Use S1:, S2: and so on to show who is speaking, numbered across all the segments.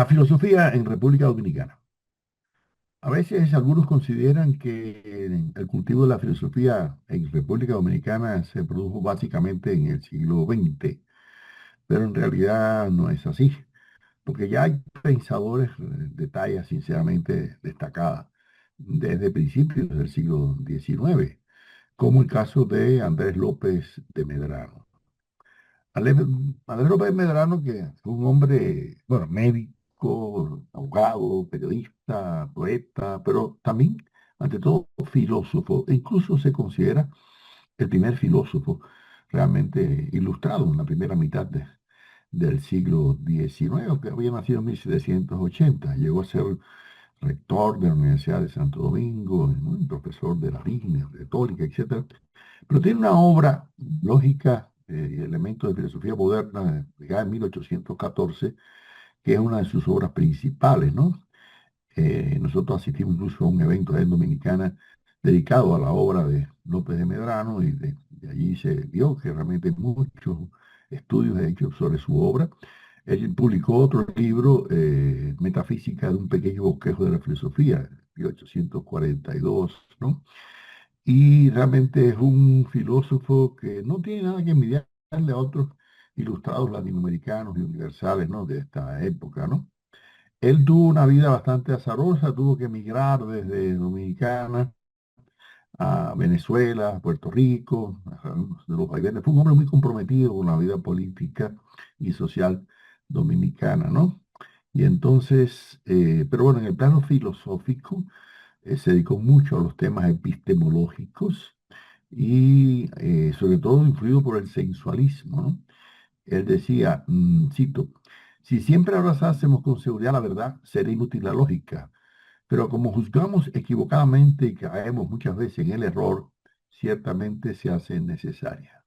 S1: La filosofía en República Dominicana. A veces algunos consideran que el cultivo de la filosofía en República Dominicana se produjo básicamente en el siglo XX, pero en realidad no es así, porque ya hay pensadores de talla sinceramente destacada desde principios del siglo XIX, como el caso de Andrés López de Medrano. Ale- Andrés López Medrano, que fue un hombre, bueno, médico, abogado, periodista, poeta, pero también, ante todo, filósofo, e incluso se considera el primer filósofo realmente ilustrado en la primera mitad del siglo XIX, que había nacido en 1780. Llegó a ser rector de la Universidad de Santo Domingo, ¿no? Y profesor de latín, retórica, etcétera. Pero tiene una obra lógica y elementos de filosofía moderna, ya en 1814, que es una de sus obras principales, ¿no? Nosotros asistimos incluso a un evento en Dominicana dedicado a la obra de López de Medrano y de allí se vio que realmente hay muchos estudios hechos sobre su obra. Él publicó otro libro, Metafísica de un pequeño bosquejo de la filosofía, en 1842, ¿no? Y realmente es un filósofo que no tiene nada que envidiarle a otros ilustrados latinoamericanos y universales, ¿no? De esta época, ¿no? Él tuvo una vida bastante azarosa, tuvo que emigrar desde Dominicana a Venezuela, a Puerto Rico, de los vaivenes. Fue un hombre muy comprometido con la vida política y social dominicana, ¿no? Y entonces, pero bueno, en el plano filosófico, se dedicó mucho a los temas epistemológicos y sobre todo influido por el sensualismo, ¿no? Él decía, cito, si siempre abrazásemos con seguridad la verdad, sería inútil la lógica, pero como juzgamos equivocadamente y caemos muchas veces en el error, ciertamente se hace necesaria.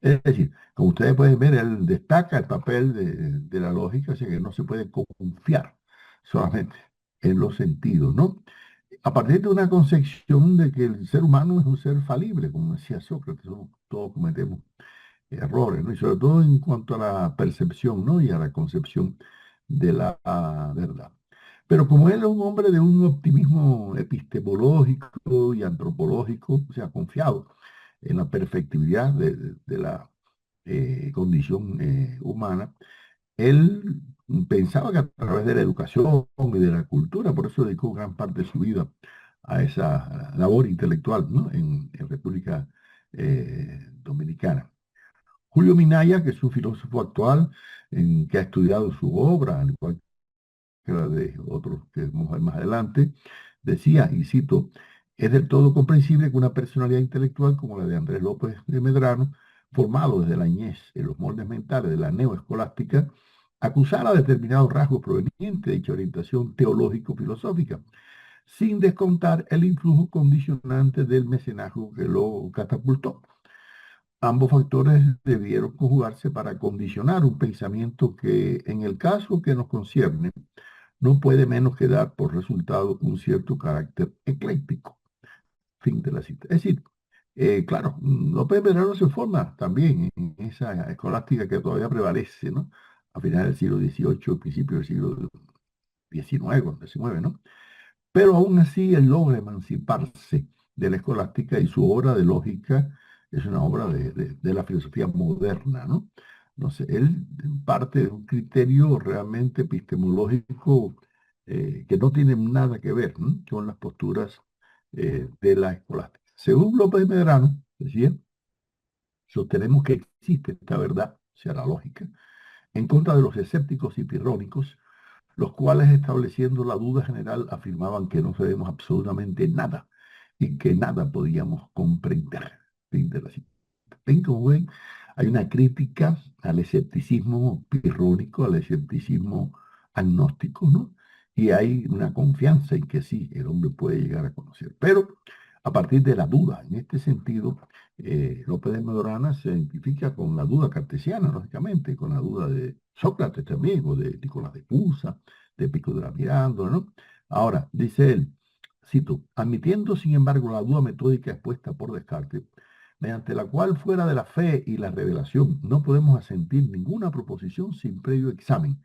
S1: Es decir, como ustedes pueden ver, él destaca el papel de la lógica, así que no se puede confiar solamente en los sentidos, ¿no? A partir de una concepción de que el ser humano es un ser falible, como decía Sócrates, ¿no? Todos cometemos errores, ¿no? Y sobre todo en cuanto a la percepción, ¿no? Y a la concepción de la verdad. Pero como él es un hombre de un optimismo epistemológico y antropológico, o sea, confiado en la perfectibilidad de la condición humana, él pensaba que a través de la educación y de la cultura, por eso dedicó gran parte de su vida a esa labor intelectual, ¿no? En República Dominicana. Julio Minaya, que es un filósofo actual que ha estudiado su obra, al igual que la de otros que vamos a ver más adelante, decía, y cito, es del todo comprensible que una personalidad intelectual como la de Andrés López de Medrano, formado desde la niñez en los moldes mentales de la neoescolástica, acusara determinados rasgos provenientes de dicha orientación teológico-filosófica, sin descontar el influjo condicionante del mecenazgo que lo catapultó. Ambos factores debieron conjugarse para condicionar un pensamiento que, en el caso que nos concierne, no puede menos que dar por resultado un cierto carácter ecléctico. Fin de la cita. Es decir, claro, López Medrano se forma también en esa escolástica que todavía prevalece, ¿no? A finales del siglo XVIII, principios del siglo XIX, ¿no? Pero aún así él logra emanciparse de la escolástica y su obra de lógica es una obra de la filosofía moderna, ¿no? No sé, él parte de un criterio realmente epistemológico que no tiene nada que ver, ¿no? Con las posturas de la escolástica. Según López Medrano, decía, sostenemos que existe esta verdad, o sea, la lógica, en contra de los escépticos y pirrónicos, los cuales estableciendo la duda general afirmaban que no sabemos absolutamente nada y que nada podíamos comprender. Fin de la cita. Ven como ven, hay una crítica al escepticismo pirrónico, al escepticismo agnóstico, ¿no? Y hay una confianza en que sí, el hombre puede llegar a conocer. Pero a partir de la duda, en este sentido, López de Medrano se identifica con la duda cartesiana, lógicamente, con la duda de Sócrates también, o de Nicolás de Cusa, de Pico de la Mirándole, ¿no? Ahora, dice él, cito, admitiendo sin embargo la duda metódica expuesta por Descartes, mediante la cual fuera de la fe y la revelación no podemos asentir ninguna proposición sin previo examen.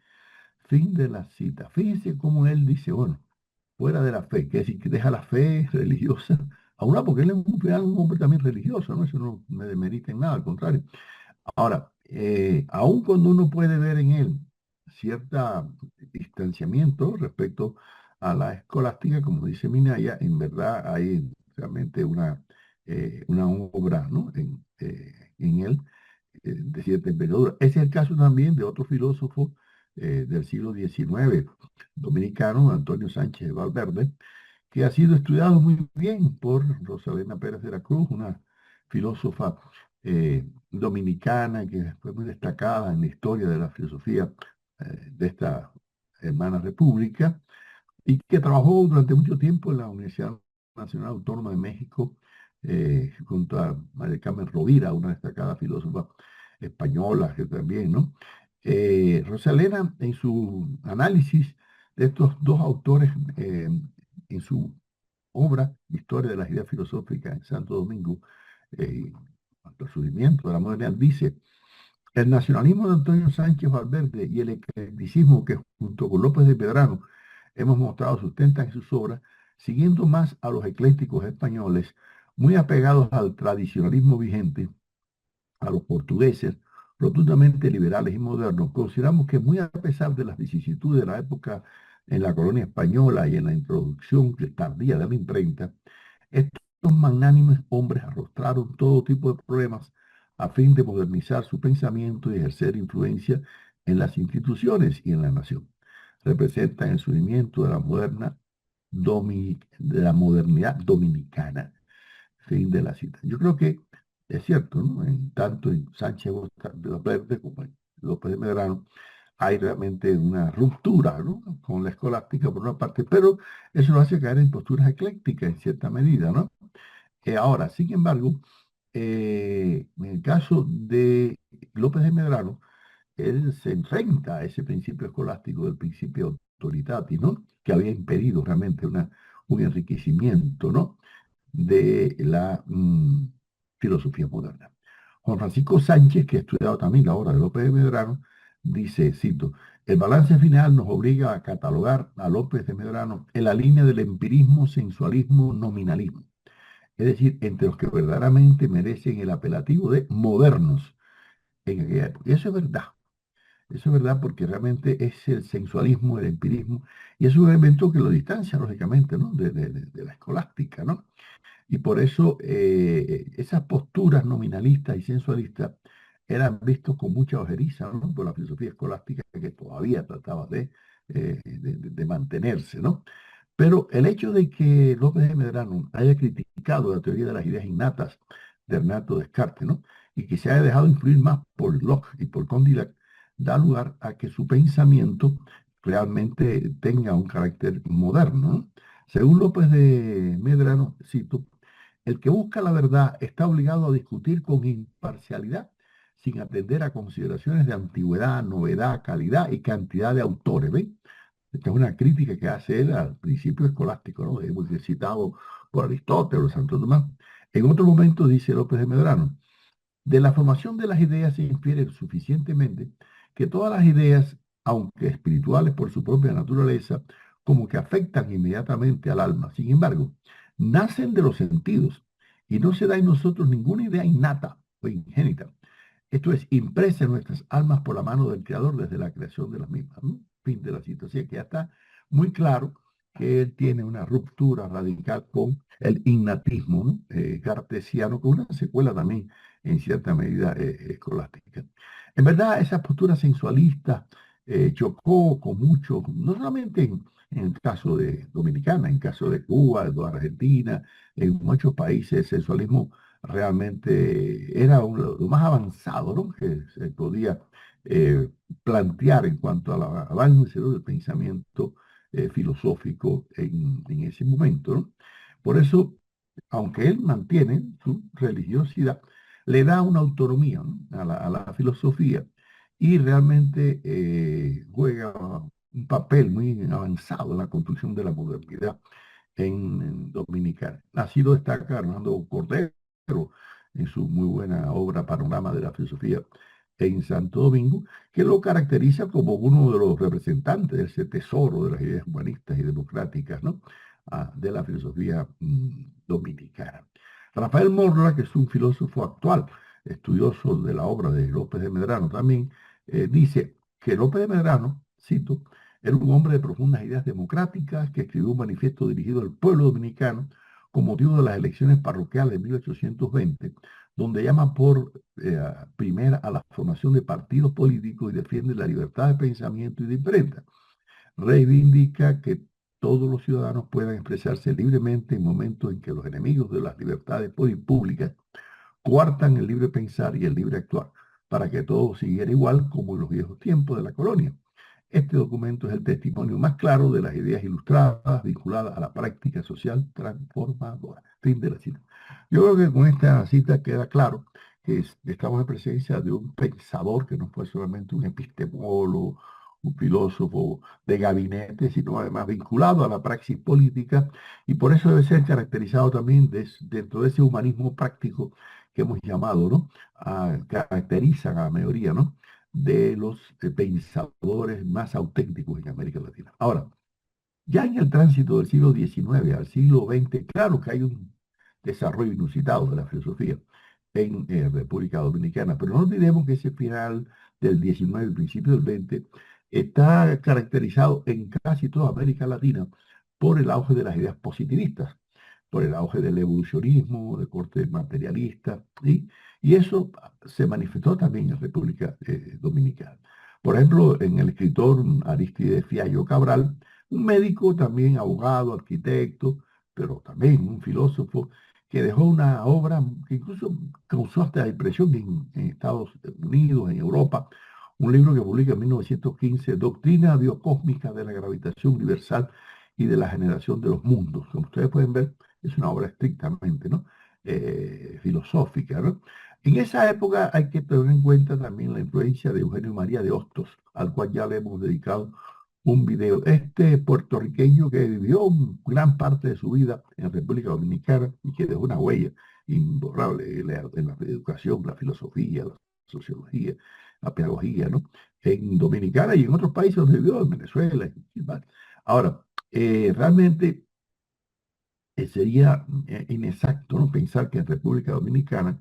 S1: Fin de la cita. Fíjense cómo él dice, bueno, fuera de la fe, que es decir, que deja la fe religiosa a un lado, porque él es un hombre también religioso, ¿no? Eso no me demerita en nada, al contrario. Ahora, aun cuando uno puede ver en él cierto distanciamiento respecto a la escolástica, como dice Minaya, en verdad hay realmente una obra, ¿no? En él de cierta envergadura. Ese es el caso también de otro filósofo del siglo XIX, dominicano, Antonio Sánchez de Valverde, que ha sido estudiado muy bien por Rosalena Pérez de la Cruz, una filósofa dominicana que fue muy destacada en la historia de la filosofía de esta hermana república y que trabajó durante mucho tiempo en la Universidad Nacional Autónoma de México junto a María del Carmen Rovira, una destacada filósofa española que también, ¿no? Rosalena, en su análisis de estos dos autores, en su obra Historia de las Ideas Filosóficas en Santo Domingo, eh, el surgimiento de la modernidad, dice: el nacionalismo de Antonio Sánchez Valverde y el eclecticismo que junto con López de Pedrano hemos mostrado sustentan en sus obras, siguiendo más a los eclécticos españoles, muy apegados al tradicionalismo vigente, a los portugueses, rotundamente liberales y modernos, consideramos que muy a pesar de las vicisitudes de la época en la colonia española y en la introducción tardía de la imprenta, estos magnánimes hombres arrostraron todo tipo de problemas a fin de modernizar su pensamiento y ejercer influencia en las instituciones y en la nación. Representan el surgimiento de de la modernidad dominicana. Fin de la cita. Yo creo que es cierto, ¿no? Tanto en Sánchez Verde como en López de Medrano hay realmente una ruptura, ¿no? Con la escolástica por una parte, pero eso lo hace caer en posturas eclécticas en cierta medida, ¿no? Ahora, sin embargo, en el caso de López de Medrano, él se enfrenta a ese principio escolástico del principio autoritatis, ¿no? Que había impedido realmente un enriquecimiento, ¿no? De la filosofía moderna. Juan Francisco Sánchez, que ha estudiado también la obra de López de Medrano, dice, cito: el balance final nos obliga a catalogar a López de Medrano en la línea del empirismo, sensualismo, nominalismo, es decir, entre los que verdaderamente merecen el apelativo de modernos en aquella época. Y eso es verdad porque realmente es el sensualismo, el empirismo, y es un evento que lo distancia, lógicamente, ¿no? De la escolástica, ¿no? Y por eso esas posturas nominalistas y sensualistas eran vistos con mucha ojeriza, ¿no? Por la filosofía escolástica que todavía trataba de mantenerse, ¿no? Pero el hecho de que López de Medrano haya criticado la teoría de las ideas innatas de Renato Descartes, ¿no? Y que se haya dejado influir más por Locke y por Condillac, da lugar a que su pensamiento realmente tenga un carácter moderno, ¿no? Según López de Medrano, cito: el que busca la verdad está obligado a discutir con imparcialidad, sin atender a consideraciones de antigüedad, novedad, calidad y cantidad de autores. ¿Ven? Esta es una crítica que hace él al principio escolástico, ¿no? Muy citado por Aristóteles, Santo Tomás. En otro momento dice López de Medrano: de la formación de las ideas se infiere suficientemente que todas las ideas, aunque espirituales por su propia naturaleza, como que afectan inmediatamente al alma. Sin embargo, nacen de los sentidos y no se da en nosotros ninguna idea innata o ingénita. Esto es, impresa en nuestras almas por la mano del Creador desde la creación de las mismas, ¿no? Fin de la situación, que ya está muy claro que él tiene una ruptura radical con el innatismo, ¿no? Cartesiano, con una secuela también en cierta medida escolástica. En verdad, esa postura sensualista chocó con mucho, no solamente en el caso de Dominicana, en el caso de Cuba, de Argentina, en muchos países el sensualismo realmente era lo más avanzado, ¿no? Que se podía eh, plantear en cuanto al avance, ¿no? Del pensamiento filosófico en ese momento, ¿no? Por eso, aunque él mantiene su religiosidad, le da una autonomía, ¿no? A la filosofía y realmente juega un papel muy avanzado en la construcción de la modernidad en Dominicana. Así lo destaca Hernando Cordero en su muy buena obra Panorama de la Filosofía en Santo Domingo, que lo caracteriza como uno de los representantes de ese tesoro de las ideas humanistas y democráticas, ¿no? De la filosofía dominicana. Rafael Morla, que es un filósofo actual, estudioso de la obra de López de Medrano también, dice que López de Medrano, cito, era un hombre de profundas ideas democráticas que escribió un manifiesto dirigido al pueblo dominicano con motivo de las elecciones parroquiales de 1820, donde llama por primera a la formación de partidos políticos y defiende la libertad de pensamiento y de imprenta. Reivindica que todos los ciudadanos puedan expresarse libremente en momentos en que los enemigos de las libertades públicas coartan el libre pensar y el libre actuar, para que todo siguiera igual como en los viejos tiempos de la colonia. Este documento es el testimonio más claro de las ideas ilustradas vinculadas a la práctica social transformadora. Fin de la cita. Yo creo que con esta cita queda claro que estamos en presencia de un pensador que no fue solamente un epistemólogo, un filósofo de gabinete, sino además vinculado a la praxis política, y por eso debe ser caracterizado también dentro de ese humanismo práctico que hemos llamado, ¿no? Caracterizan a la mayoría, ¿no? De los pensadores más auténticos en América Latina. Ahora, ya en el tránsito del siglo XIX al siglo XX, claro que hay un desarrollo inusitado de la filosofía en República Dominicana, pero no olvidemos que ese final del XIX y principio del XX está caracterizado en casi toda América Latina por el auge de las ideas positivistas, por el auge del evolucionismo, de corte materialista, ¿sí? Y eso se manifestó también en República Dominicana. Por ejemplo, en el escritor Aristides Fiallo Cabral, un médico, también abogado, arquitecto, pero también un filósofo que dejó una obra que incluso causó hasta impresión en Estados Unidos, en Europa, un libro que publica en 1915, Doctrina biocósmica de la gravitación universal y de la generación de los mundos. Como ustedes pueden ver, es una obra estrictamente, ¿no? Filosófica, ¿no? En esa época hay que tener en cuenta también la influencia de Eugenio María de Hostos, al cual ya le hemos dedicado un video. Este puertorriqueño que vivió gran parte de su vida en República Dominicana y que dejó una huella imborrable en la educación, la filosofía, la sociología, la pedagogía, ¿no? En Dominicana y en otros países donde vivió, en Venezuela. Ahora, realmente sería inexacto, ¿no? Pensar que en República Dominicana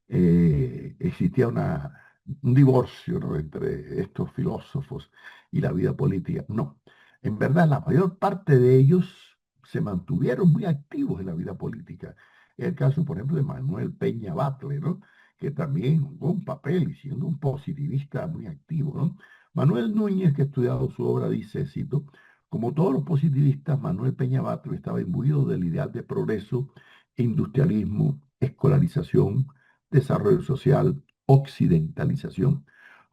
S1: existía un divorcio, ¿no? Entre estos filósofos y la vida política. No, en verdad la mayor parte de ellos se mantuvieron muy activos en la vida política. Es el caso, por ejemplo, de Manuel Peña Batlle, ¿no? Que también jugó un papel y siendo un positivista muy activo, ¿no? Manuel Núñez, que ha estudiado su obra, dice, cito, como todos los positivistas, Manuel Peña Batlle estaba imbuido del ideal de progreso, industrialismo, escolarización, desarrollo social, occidentalización.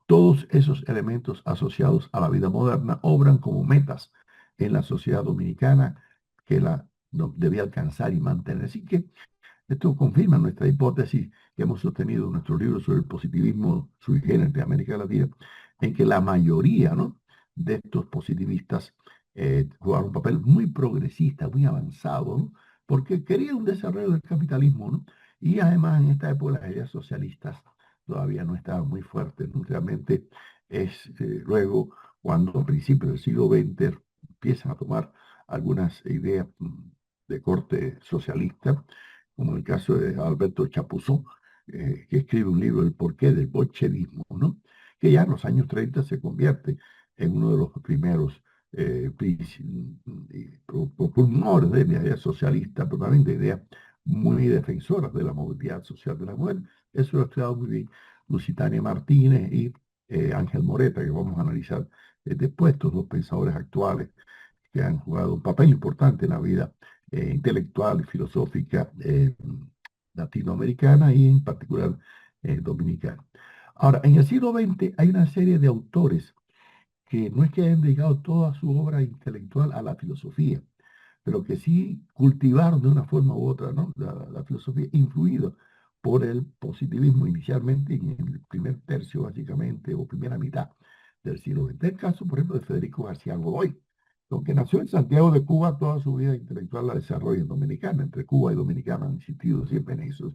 S1: Todos esos elementos asociados a la vida moderna obran como metas en la sociedad dominicana que debía alcanzar y mantener. Así que esto confirma nuestra hipótesis que hemos sostenido en nuestro libro sobre el positivismo sui generis de América Latina, en que la mayoría, ¿no? De estos positivistas jugaron un papel muy progresista, muy avanzado, ¿no? Porque querían un desarrollo del capitalismo, ¿no? Y además en esta época las ideas socialistas todavía no estaban muy fuertes, ¿no? Realmente es luego cuando a principios del siglo XX empiezan a tomar algunas ideas de corte socialista, como el caso de Alberto Chapuzó, que escribe un libro, El porqué del bolchevismo, ¿no? Que ya en los años 30 se convierte en uno de los primeros propulsores de la idea socialista, pero también de ideas muy defensoras de la movilidad social de la mujer. Eso lo ha estudiado muy bien Lusitania Martínez y Ángel Moreta, que vamos a analizar después, estos dos pensadores actuales que han jugado un papel importante en la vida intelectual y filosófica latinoamericana y en particular dominicana. Ahora, en el siglo XX hay una serie de autores que no es que hayan dedicado toda su obra intelectual a la filosofía, pero que sí cultivaron de una forma u otra, ¿no? La filosofía, influida por el positivismo inicialmente en el primer tercio, básicamente, o primera mitad del siglo XX. El caso, por ejemplo, de Federico García Godoy, aunque nació en Santiago de Cuba, toda su vida intelectual la desarrolla en Dominicana. Entre Cuba y Dominicana han existido siempre nexos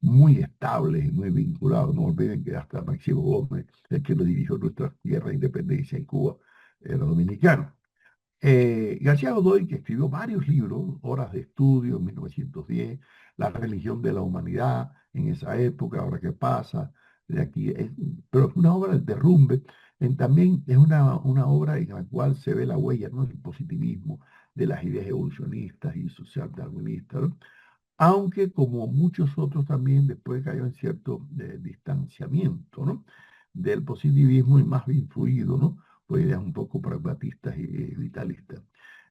S1: muy estables y muy vinculados. No olviden que hasta Máximo Gómez, el que lo dirigió nuestra guerra de independencia en Cuba, era dominicano. García Godoy, que escribió varios libros, Horas de Estudio en 1910, La religión de la humanidad en esa época, ahora qué pasa, de aquí, pero es una obra del derrumbe, también es una obra en la cual se ve la huella, ¿no?, del positivismo, de las ideas evolucionistas y social-darwinistas, ¿no? Aunque como muchos otros también después cayó en cierto distanciamiento, ¿no?, del positivismo y más bien fluido, ¿no?, por ideas un poco pragmatistas y vitalistas.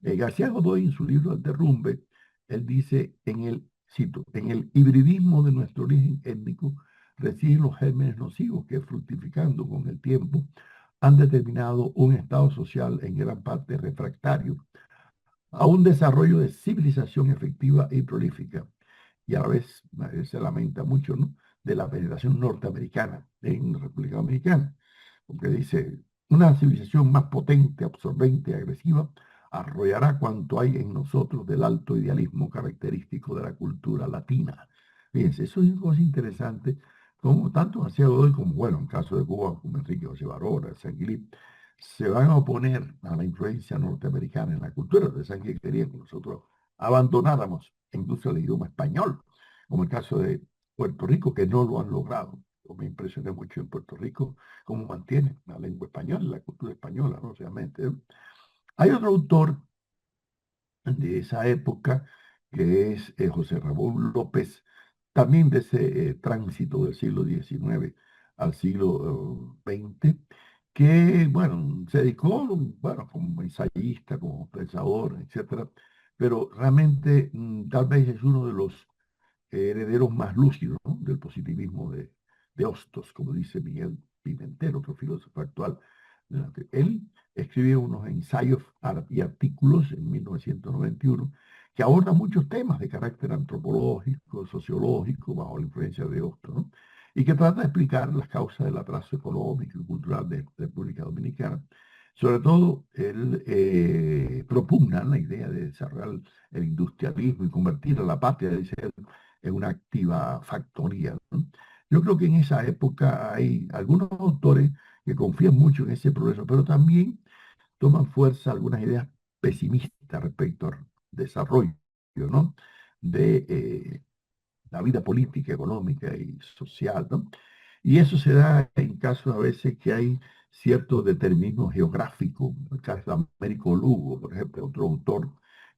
S1: García Godoy, en su libro El Derrumbe, él dice, cito, en el hibridismo de nuestro origen étnico residen los gérmenes nocivos que, fructificando con el tiempo, han determinado un estado social en gran parte refractario a un desarrollo de civilización efectiva y prolífica. Y a la vez se lamenta mucho, ¿no?, de la penetración norteamericana en la República Dominicana, porque dice, una civilización más potente, absorbente y agresiva arrollará cuanto hay en nosotros del alto idealismo característico de la cultura latina. Fíjense, eso es una cosa interesante, como tanto García Godoy como, bueno, en caso de Cuba, como Enrique José Barona, Sanguilí, se van a oponer a la influencia norteamericana en la cultura. Ustedes saben que querían que nosotros abandonáramos incluso el idioma español, como el caso de Puerto Rico, que no lo han logrado. Yo me impresioné mucho en Puerto Rico cómo mantienen la lengua española, la cultura española, ¿no? Realmente, ¿eh? Hay otro autor de esa época que es José Ramón López, también de ese tránsito del siglo XIX al siglo XX, que, bueno, se dedicó, bueno, como ensayista, como pensador, etcétera, pero realmente tal vez es uno de los herederos más lúcidos, ¿no?, del positivismo de Hostos, como dice Miguel Pimentel, otro filósofo actual. Él escribió unos ensayos y artículos en 1991 que abordan muchos temas de carácter antropológico, sociológico, bajo la influencia de Hostos, ¿no?, y que trata de explicar las causas del atraso económico y cultural de la República Dominicana. Sobre todo, él propugna la idea de desarrollar el industrialismo y convertir a la patria, dice él, en una activa factoría, ¿no? Yo creo que en esa época hay algunos autores que confían mucho en ese progreso, pero también toman fuerza algunas ideas pesimistas respecto al desarrollo, ¿no?, de la vida política, económica y social, ¿no? Y eso se da en casos a veces que hay cierto determinismo geográfico. El caso de Américo Lugo, por ejemplo, otro autor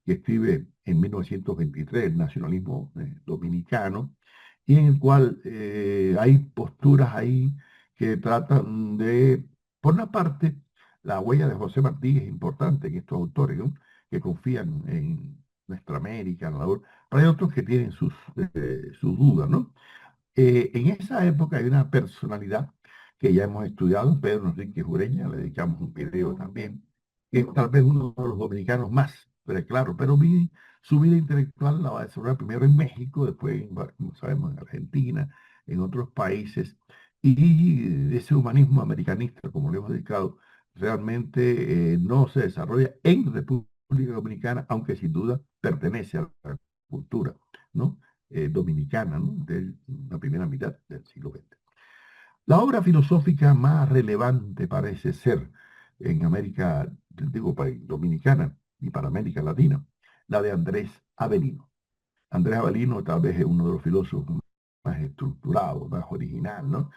S1: que escribe en 1923 el nacionalismo dominicano, y en el cual hay posturas ahí que tratan de, por una parte, la huella de José Martí es importante en estos autores, ¿no?, que confían en nuestra América, en la labor, pero hay otros que tienen sus dudas, ¿no? En esa época hay una personalidad que ya hemos estudiado, Pedro Enrique Jureña, le dedicamos un video también, que es tal vez uno de los dominicanos más, pero claro, pero su vida intelectual la va a desarrollar primero en México, después, como sabemos, en Argentina, en otros países, y ese humanismo americanista, como le hemos dedicado, realmente no se desarrolla en República Dominicana, aunque sin duda pertenece a la cultura, ¿no?, dominicana, ¿no?, de la primera mitad del siglo XX. La obra filosófica más relevante parece ser en América, digo, Dominicana y para América Latina, la de Andrés Avelino. Andrés Avelino tal vez es uno de los filósofos más estructurados, más original, ¿no?,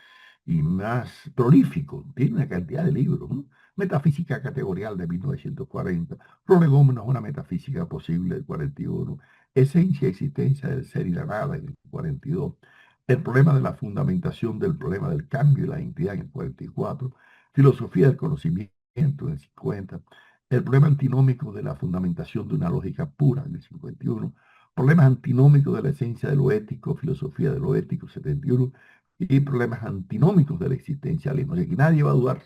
S1: y más prolífico. Tiene una cantidad de libros, ¿no? Metafísica categorial de 1940, Prolegómenos a una metafísica posible del 41, Esencia y existencia del ser y la nada en el 42, El problema de la fundamentación del problema del cambio y la identidad en el 44, Filosofía del conocimiento en el 50, El problema antinómico de la fundamentación de una lógica pura en el 51, Problemas antinómicos de la esencia de lo ético, Filosofía de lo ético, 71, y problemas antinómicos del existencialismo. O sea, que nadie va a dudar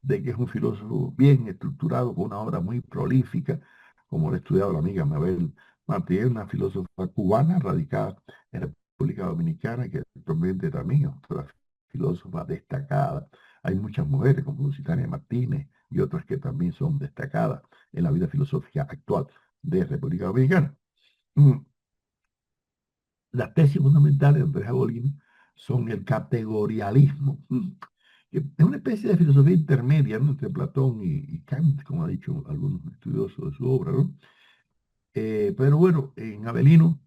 S1: de que es un filósofo bien estructurado, con una obra muy prolífica, como lo ha estudiado la amiga Mabel Martínez, una filósofa cubana radicada en la República Dominicana, que actualmente también es otra filósofa destacada. Hay muchas mujeres como Lusitania Martínez y otras que también son destacadas en la vida filosófica actual de República Dominicana. Mm, Las tesis fundamentales de Andrés Abolino son el categorialismo, que es una especie de filosofía intermedia, ¿no?, entre Platón y Kant, como han dicho algunos estudiosos de su obra, ¿no? Pero bueno, en Avelino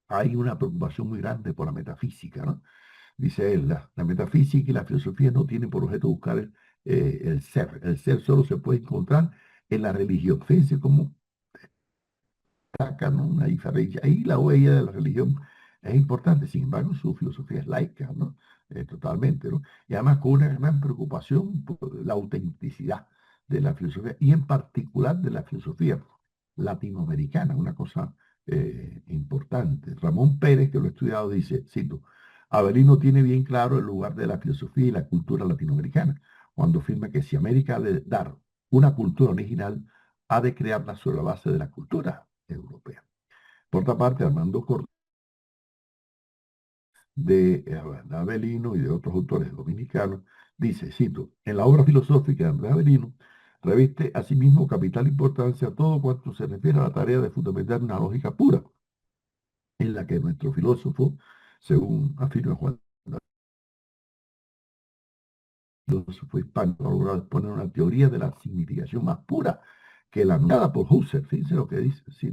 S1: hay una preocupación muy grande por la metafísica, ¿no? Dice él, la metafísica y la filosofía no tienen por objeto buscar el ser. El ser solo se puede encontrar en la religión. Fíjense cómo sacan una diferencia. Ahí la huella de la religión es importante, sin embargo, su filosofía es laica, ¿no? Totalmente, ¿no? Y además con una gran preocupación por la autenticidad de la filosofía y en particular de la filosofía latinoamericana, una cosa importante. Ramón Pérez, que lo ha estudiado, dice, cito, Avelino tiene bien claro el lugar de la filosofía y la cultura latinoamericana, cuando afirma que si América ha de dar una cultura original, ha de crearla sobre la base de la cultura europea. Por otra parte, Armando Cortés, de Avelino y de otros autores dominicanos, dice, cito, en la obra filosófica de Andrés Avelino, reviste asimismo capital importancia todo cuanto se refiere a la tarea de fundamentar una lógica pura, en la que nuestro filósofo, según afirma Juan, filósofo hispano, ha logrado exponer una teoría de la significación más pura que la anunciada por Husserl. Fíjense lo que dice, ¿sí?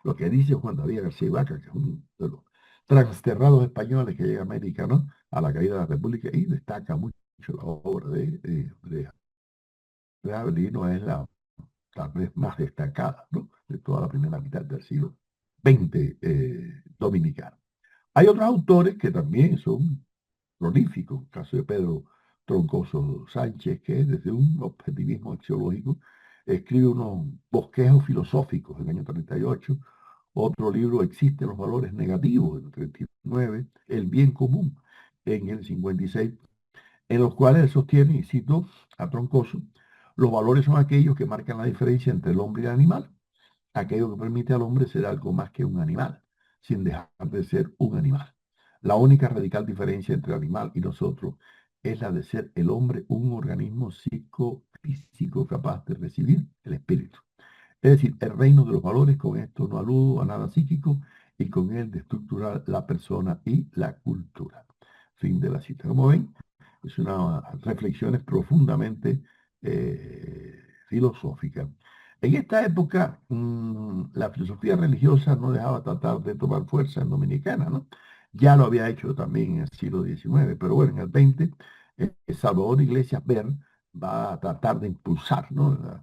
S1: Lo que dice Juan David García Vaca, que es uno de los transterrados españoles que llega a América, ¿no?, a la caída de la República, y destaca mucho la obra de Avelino, es la tal vez más destacada, ¿no?, de toda la primera mitad del siglo XX dominicano. Hay otros autores que también son prolífico, el caso de Pedro Troncoso Sánchez, que desde un objetivismo axiológico escribe unos bosquejos filosóficos en el año 38, otro libro, Existen los valores negativos, en el 39, El bien común, en el 56, en los cuales él sostiene, y cito a Troncoso, los valores son aquellos que marcan la diferencia entre el hombre y el animal, aquello que permite al hombre ser algo más que un animal, sin dejar de ser un animal. La única radical diferencia entre el animal y nosotros es la de ser el hombre un organismo psicofísico capaz de recibir el espíritu. Es decir, el reino de los valores, con esto no aludo a nada psíquico, y con él de estructurar la persona y la cultura. Fin de la cita. Como ven, es una reflexiones profundamente filosóficas. En esta época, la filosofía religiosa no dejaba tratar de tomar fuerza en Dominicana, ¿no? Ya lo había hecho también en el siglo XIX, pero bueno, en el XX, Salvador Iglesias Ver va a tratar de impulsar, ¿no?,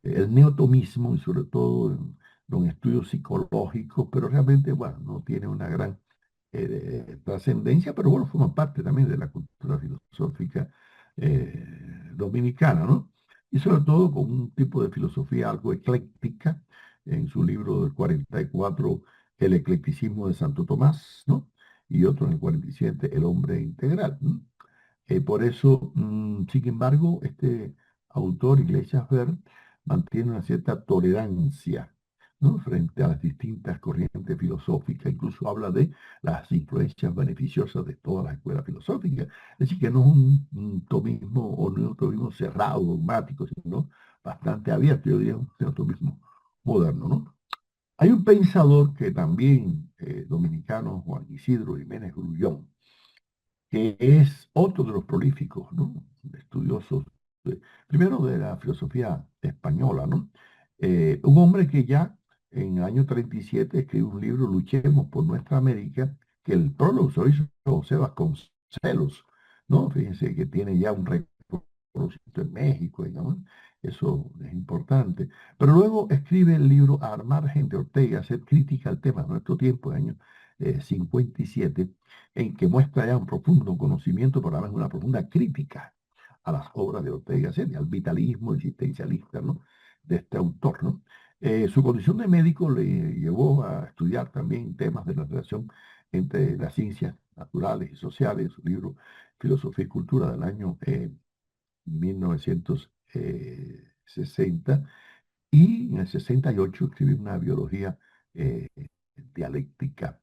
S1: el neotomismo, y sobre todo en los estudios psicológicos, pero realmente, bueno, no tiene una gran trascendencia, pero bueno, forma parte también de la cultura filosófica dominicana, ¿no? Y sobre todo con un tipo de filosofía algo ecléctica, en su libro del 44, El eclecticismo de Santo Tomás, ¿no? Y otro en el 47, El hombre integral, ¿no? Por eso, sin embargo, este autor, Iglesias Ver, mantiene una cierta tolerancia, ¿no?, frente a las distintas corrientes filosóficas, incluso habla de las influencias beneficiosas de todas las escuelas filosóficas. Es decir, que no es un tomismo o un neotomismo cerrado, dogmático, sino bastante abierto, yo diría un neotomismo moderno, ¿no? Hay un pensador que también, dominicano, Juan Isidro Jiménez Grullón, que es otro de los prolíficos, ¿no?, estudiosos, primero de la filosofía española, ¿no? Un hombre que ya en el año 37 escribe un libro, Luchemos por Nuestra América, que el prólogo se lo hizo José Vasconcelos, ¿no? Fíjense que tiene ya un reconocimiento en México, digamos, eso es importante. Pero luego escribe el libro A Armar Gente Ortega, hacer crítica al tema de nuestro tiempo, en el año 57, en que muestra ya un profundo conocimiento, pero además una profunda crítica a las obras de Ortega y Gasset, al vitalismo existencialista, ¿no?, de este autor, ¿no? Su condición de médico le llevó a estudiar también temas de la relación entre las ciencias naturales y sociales, su libro Filosofía y Cultura del año 1960, y en el 68 escribió una biología eh, dialéctica.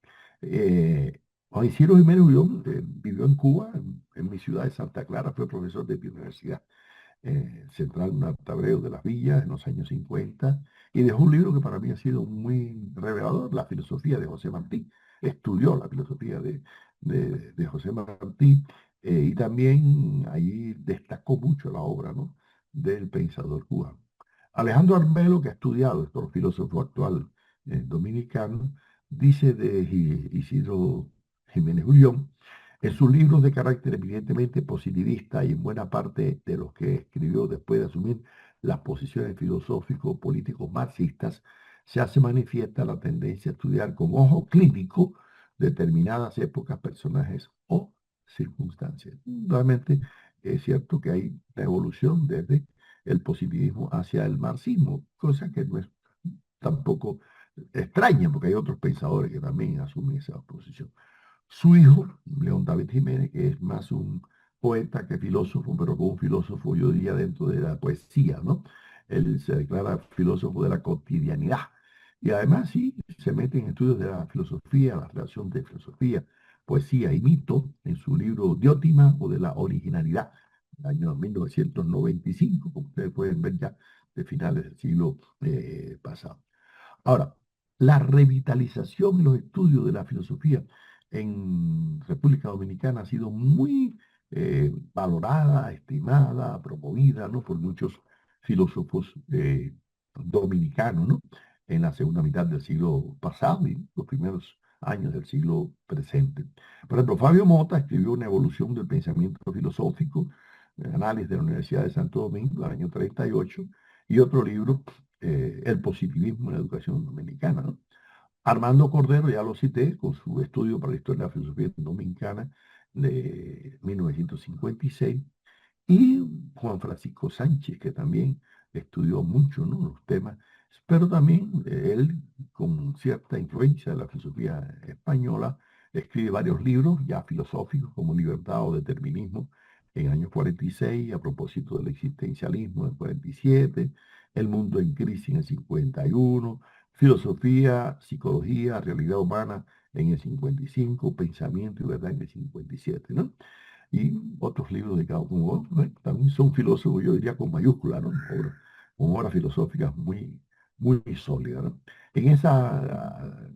S1: Juan Isidro Jiménez Ullón vivió en Cuba, en mi ciudad de Santa Clara, fue profesor de mi universidad central Marta Abreu de las Villas en los años 50, y dejó un libro que para mí ha sido muy revelador, La filosofía de José Martí, estudió la filosofía de José Martí, y también ahí destacó mucho la obra, ¿no?, del pensador cubano. Alejandro Arbelo, que ha estudiado, es otro filósofo actual dominicano, dice de Isidro Jiménez Ullón, en sus libros de carácter evidentemente positivista y en buena parte de los que escribió después de asumir las posiciones filosófico-políticos marxistas, se hace manifiesta la tendencia a estudiar con ojo clínico determinadas épocas, personajes o circunstancias. Realmente es cierto que hay una evolución desde el positivismo hacia el marxismo, cosa que no es tampoco extraña, porque hay otros pensadores que también asumen esa posición. Su hijo, León David Jiménez, que es más un poeta que filósofo, pero como un filósofo, yo diría, dentro de la poesía, ¿no? Él se declara filósofo de la cotidianidad. Y además, sí, se mete en estudios de la filosofía, la relación de filosofía, poesía y mito, en su libro Diótima o de la originalidad, año 1995, como ustedes pueden ver ya, de finales del siglo pasado. Ahora, la revitalización y los estudios de la filosofía en República Dominicana ha sido muy valorada, estimada, promovida, ¿no?, por muchos filósofos dominicanos, ¿no?, en la segunda mitad del siglo pasado y los primeros años del siglo presente. Por ejemplo, Fabio Mota escribió una evolución del pensamiento filosófico, análisis de la Universidad de Santo Domingo, del año 38, y otro libro, El positivismo en la educación dominicana, ¿no? Armando Cordero, ya lo cité, con su estudio para la historia de la filosofía dominicana de 1956, y Juan Francisco Sánchez, que también estudió mucho, ¿no?, los temas, pero también él, con cierta influencia de la filosofía española, escribe varios libros ya filosóficos como Libertad o Determinismo en años 46, a propósito del existencialismo en 47, El mundo en crisis en el 51, Filosofía, Psicología, Realidad Humana en el 55, Pensamiento y Verdad en el 57, ¿no? Y otros libros de cada uno, ¿no?, también son filósofos, yo diría con mayúscula, ¿no?, con obras filosóficas muy, muy sólidas, ¿no? En esa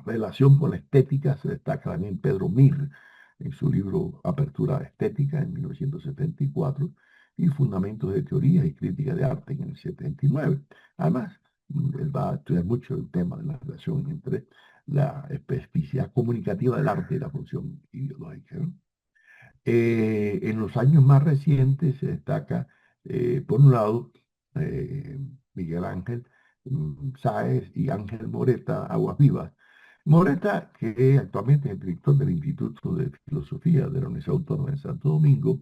S1: relación con la estética se destaca también Pedro Mir en su libro Apertura Estética en 1974 y Fundamentos de Teoría y Crítica de Arte en el 79. Además, él va a estudiar mucho el tema de la relación entre la especificidad comunicativa del arte y la función ideológica, ¿no? En los años más recientes se destaca, por un lado, eh, Miguel Ángel Sáez y Ángel Moreta, Aguas Vivas. Moreta, que actualmente es director del Instituto de Filosofía de la Universidad Autónoma de Santo Domingo,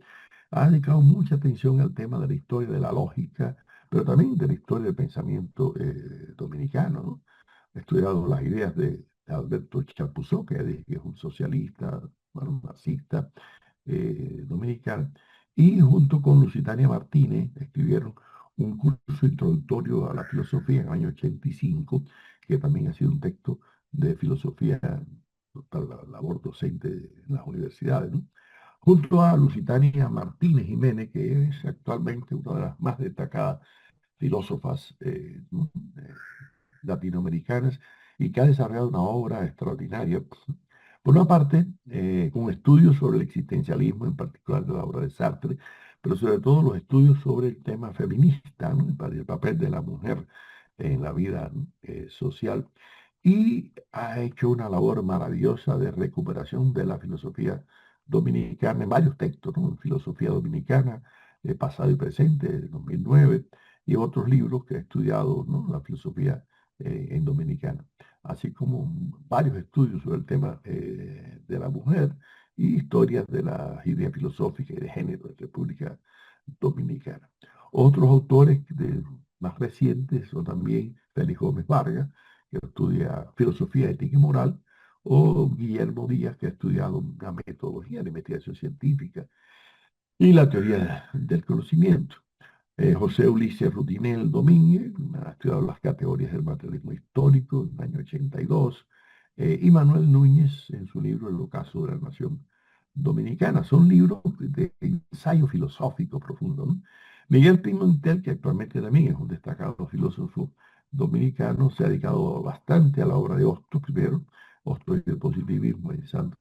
S1: ha dedicado mucha atención al tema de la historia de la lógica, pero también de la historia del pensamiento dominicano, ¿no? Ha estudiado las ideas de Alberto Chapuzó, que es un socialista, bueno, marxista, dominicana, y junto con Lusitania Martínez escribieron un curso introductorio a la filosofía en el año 85, que también ha sido un texto de filosofía para la labor docente en las universidades, ¿no? Junto a Lusitania Martínez Jiménez, que es actualmente una de las más destacadas filósofas ¿no?, latinoamericanas, y que ha desarrollado una obra extraordinaria. Por una parte, con estudios sobre el existencialismo, en particular de la obra de Sartre, pero sobre todo los estudios sobre el tema feminista, ¿no?, el papel de la mujer en la vida social, y ha hecho una labor maravillosa de recuperación de la filosofía dominicana en varios textos, ¿no?, en Filosofía Dominicana, Pasado y Presente, de 2009, y otros libros que ha estudiado, ¿no?, la filosofía en dominicana, así como varios estudios sobre el tema de la mujer y historias de las ideas filosóficas y de género de República Dominicana. Otros autores más recientes son también Félix Gómez Vargas, que estudia filosofía, ética y moral, o Guillermo Díaz, que ha estudiado una metodología de investigación científica y la teoría del conocimiento. José Ulises Rutinel Domínguez ha estudiado las categorías del materialismo histórico en el año 82, y Manuel Núñez en su libro El ocaso de la nación dominicana. Son libros de ensayo filosófico profundo, ¿no? Miguel Pimentel, que actualmente también es un destacado filósofo dominicano, se ha dedicado bastante a la obra de Hostos primero, o estoy de positivismo en Santo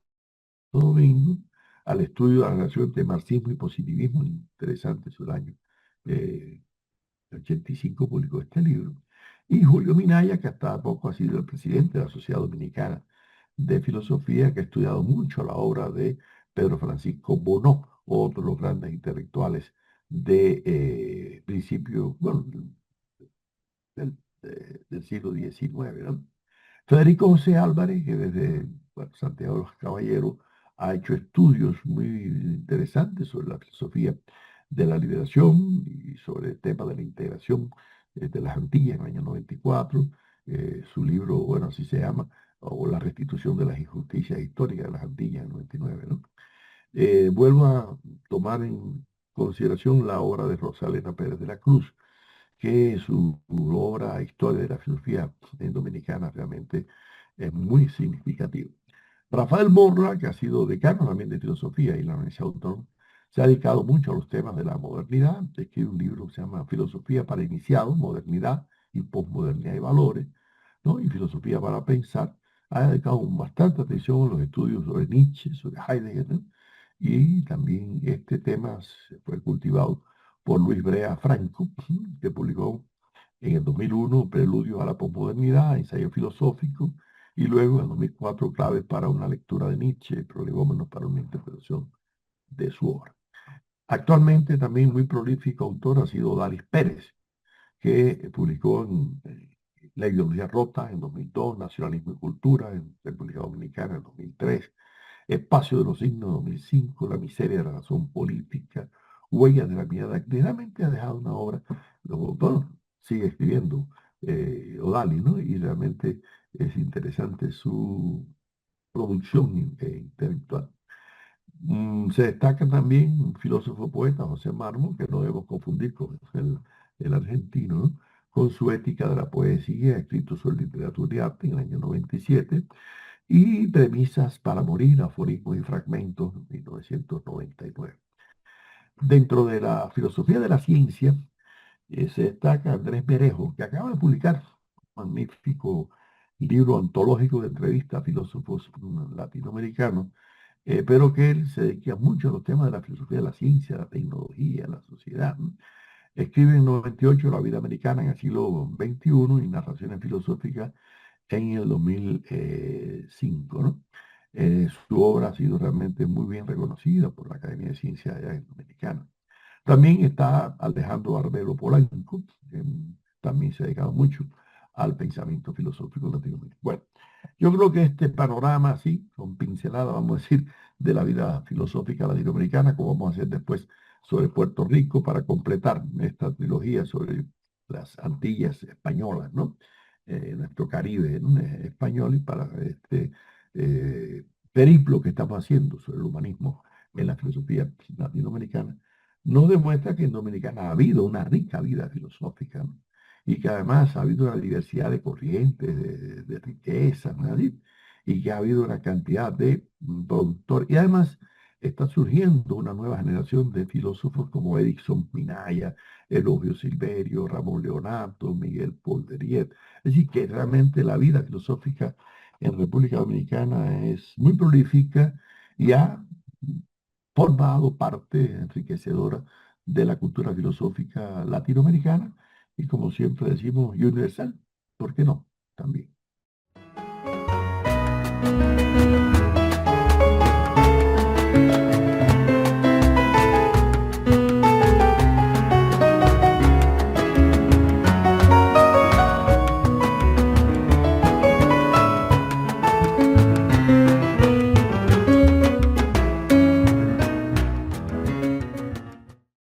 S1: Domingo, al estudio de la relación entre marxismo y positivismo, interesante es el año 85 publicó este libro. Y Julio Minaya, que hasta poco ha sido el presidente de la Sociedad Dominicana de Filosofía, que ha estudiado mucho la obra de Pedro Francisco Bonó, otro de los grandes intelectuales de principio, bueno, del siglo XIX, ¿no? Federico José Álvarez, que desde bueno, Santiago de los Caballeros ha hecho estudios muy interesantes sobre la filosofía de la liberación y sobre el tema de la integración de las Antillas en el año 94. Su libro, bueno, así se llama, o La restitución de las injusticias históricas de las Antillas en el 99, ¿no? Vuelvo a tomar en consideración la obra de Rosalena Pérez de la Cruz, que su obra Historia de la Filosofía en Dominicana realmente es muy significativa. Rafael Morla, que ha sido decano también de filosofía y la Universidad Autónoma, se ha dedicado mucho a los temas de la modernidad. Escribe un libro que se llama Filosofía para Iniciados, Modernidad y Posmodernidad y Valores, ¿no? Y Filosofía para Pensar. Ha dedicado bastante atención a los estudios sobre Nietzsche, sobre Heidegger, ¿no? Y también este tema fue cultivado por Luis Brea Franco, que publicó en el 2001 Preludio a la Posmodernidad, ensayo filosófico, y luego en el 2004 Claves para una lectura de Nietzsche, prolegómenos para una interpretación de su obra. Actualmente también muy prolífico autor ha sido Dalis Pérez, que publicó en La ideología rota en 2002, Nacionalismo y Cultura en República Dominicana en 2003, Espacio de los signos 2005, La miseria de la razón política, Huellas de la mirada, que realmente ha dejado una obra, bueno, sigue escribiendo Odali, ¿no? Y realmente es interesante su producción intelectual. Se destaca también un filósofo poeta, José Mármol, que no debemos confundir con el argentino, ¿no? Con su Ética de la Poesía, escrito sobre literatura y arte en el año 97, y Premisas para morir, aforismos y fragmentos, 1999. Dentro de la filosofía de la ciencia se destaca Andrés Merejo, que acaba de publicar un magnífico libro antológico de entrevistas a filósofos latinoamericanos, pero que él se dedica mucho a los temas de la filosofía de la ciencia, la tecnología, la sociedad, ¿no? Escribe en 98 La vida americana en el siglo XXI y Narraciones filosóficas en el 2005, ¿no? Su obra ha sido realmente muy bien reconocida por la Academia de Ciencias allá en Dominicana. También está Alejandro Barbero Polanco, que también se ha dedicado mucho al pensamiento filosófico latinoamericano. Bueno, yo creo que este panorama, así, con pincelada, vamos a decir, de la vida filosófica latinoamericana, como vamos a hacer después sobre Puerto Rico, para completar esta trilogía sobre las Antillas españolas, ¿no? Nuestro Caribe, ¿no? Español, y para este periplo que estamos haciendo sobre el humanismo en la filosofía latinoamericana, nos demuestra que en Dominicana ha habido una rica vida filosófica, ¿no? Y que además ha habido una diversidad de corrientes, de riquezas, ¿no? Y que ha habido una cantidad de productores. Y además está surgiendo una nueva generación de filósofos como Erickson Minaya, Elogio Silverio, Ramón Leonardo, Miguel Polderiet. Es decir, que realmente la vida filosófica en República Dominicana es muy prolífica y ha formado parte enriquecedora de la cultura filosófica latinoamericana y, como siempre decimos, y universal. ¿Por qué no? También.